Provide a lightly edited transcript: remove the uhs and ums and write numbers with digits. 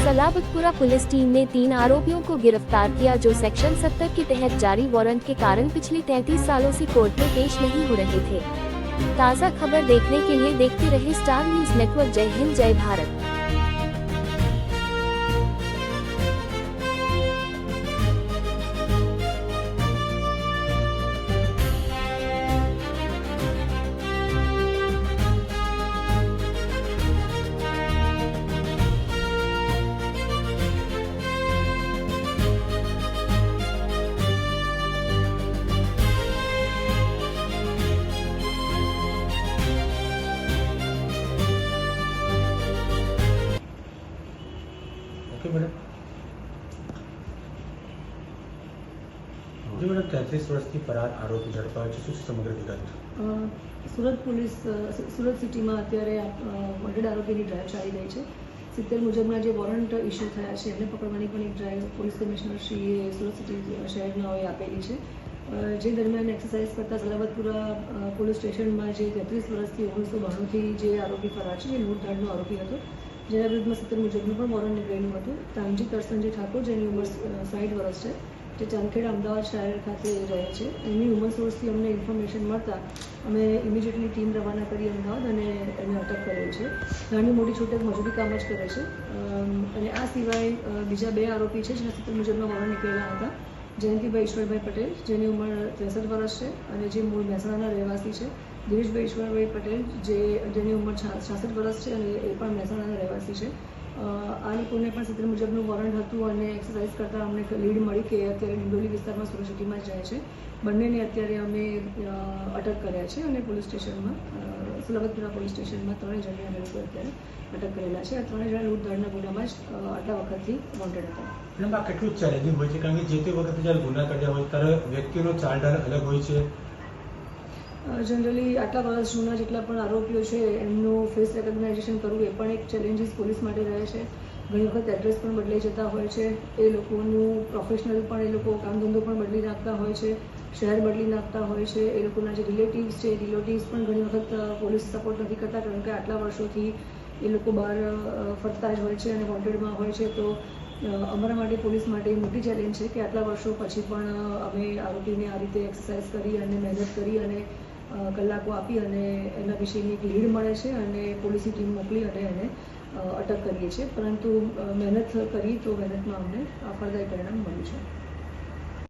Salabatpura police team ने 3 आरोपियों को गिरफ्तार किया जो सेक्शन 70 के तहत जारी वारंट के कारण पिछले 33 सालों से कोर्ट में पेश नहीं हो रहे थे। ताज़ा खबर देखने के लिए देखते रहे स्टार न्यूज नेटवर्क। जय हिंद, जय भारत। Okay madam. जी मैडम, 33 વર્ષથી ફરાર આરોપી ઝડપાયો છે, શું સમગ્ર વિગત? સુરત સિટીમાં અત્યારે વોન્ટેડ આરોપીની ડ્રાઈવ ચાલી રહી છે। 70 મુજબના જે વોરંટ ઇસ્યુ થયા છે એમને પકડવાની પણ એક ડ્રાઈવ પોલીસ કમિશનર શ્રીએ સુરત સિટી શહેરનાઓએ આપેલી છે। જે દરમિયાન એક્સરસાઇઝ કરતા સલાબતપુરા પોલીસ સ્ટેશનમાં જે 33 વર્ષથી 1992થી જે આરોપી ફરાર છે, જે લૂંટધાડનો આરોપી હતો, જેના વિરુદ્ધમાં 70 મુજબનું પણ વોરંટ નીકળેલું હતું। તામજી કરસનજી ઠાકોર, જેની ઉંમર 60 વર્ષ છે, જે ચાંદખેડા અમદાવાદ શહેર ખાતે રહે છે। એની ઉંમર સોર્સથી અમને ઇન્ફોર્મેશન મળતા અમે ઇમિડિયેટલી ટીમ રવાના કરી અમદાવાદ અને એને અટક કરેલ છે। નાની મોટી છૂટક મજૂરી કામ જ કરે છે। અને આ સિવાય બીજા 2 આરોપી છે જેના 70 મુજબના વોરંટ નીકળેલા હતા। જયંતિભાઈ ઈશ્વરભાઈ પટેલ, જેની ઉંમર 63 વર્ષ છે અને જે મૂળ મહેસાણાના રહેવાસી છે। દિનેશભાઈ ઈશ્વરભાઈ પટેલ, જેની ઉંમર 66 વર્ષ છે અને એ પણ મહેસાણાના રહેવાસી છે। આ લોકોને પણ 70 મુજબનું વોરંટ હતું અને એક્સરસાઇઝ કરતાં અમને લીડ મળી કે અત્યારે ડિંડોલી વિસ્તારમાં સુરત સિટીમાં જ જાય છે। બંનેને અત્યારે અમે અટક કર્યા છે અને પોલીસ સ્ટેશનમાં સલાબતપુરા પોલીસ સ્ટેશનમાં 3 જણને અમે લોકો અત્યારે અટક કરેલા છે। આ 3 જણા લૂંટધાડના ગુનામાં જ આટલા વખતથી વોન્ટેડ હતા। મેડમ, આ કેટલું ચેલેન્જિંગ હોય છે, કારણ કે જે તે વખતે જ્યારે ગુના કર્યા હોય ત્યારે વ્યક્તિનો ચાલઢાલ અલગ હોય છે। જનરલી આટલા વર્ષ જૂના જેટલા પણ આરોપીઓ છે એમનું ફેસ રેકગ્નાઇઝેશન કરવું એ પણ એક ચેલેન્જીસ પોલીસ માટે રહે છે। ઘણી વખત એડ્રેસ પણ બદલાઈ જતા હોય છે, એ લોકોનું પ્રોફેશનલ પણ એ લોકો કામ ધંધો પણ બદલી નાખતા હોય છે, શહેર બદલી નાખતા હોય છે। એ લોકોના જે રિલેટિવ્સ છે, રિલેટિવ્સ પણ ઘણી વખત પોલીસ સપોર્ટ નથી કરતા, કારણ કે આટલા વર્ષોથી એ લોકો બહાર ફરતા જ હોય છે અને વોન્ટેડમાં હોય છે। તો અમારા માટે પોલીસ માટે મોટી ચેલેન્જ છે કે આટલા વર્ષો પછી પણ અમે આરોપીને આ રીતે એક્સરસાઇઝ કરી અને મહેનત કરી અને કલાકો આપી અને એના વિશેની એક લીડ મળે છે અને પોલીસની ટીમ મોકલી અને એને અટક કરીએ છીએ। પરંતુ મહેનત કરી તો મહેનતમાં અમને ફળદાયી પરિણામ મળ્યું છે।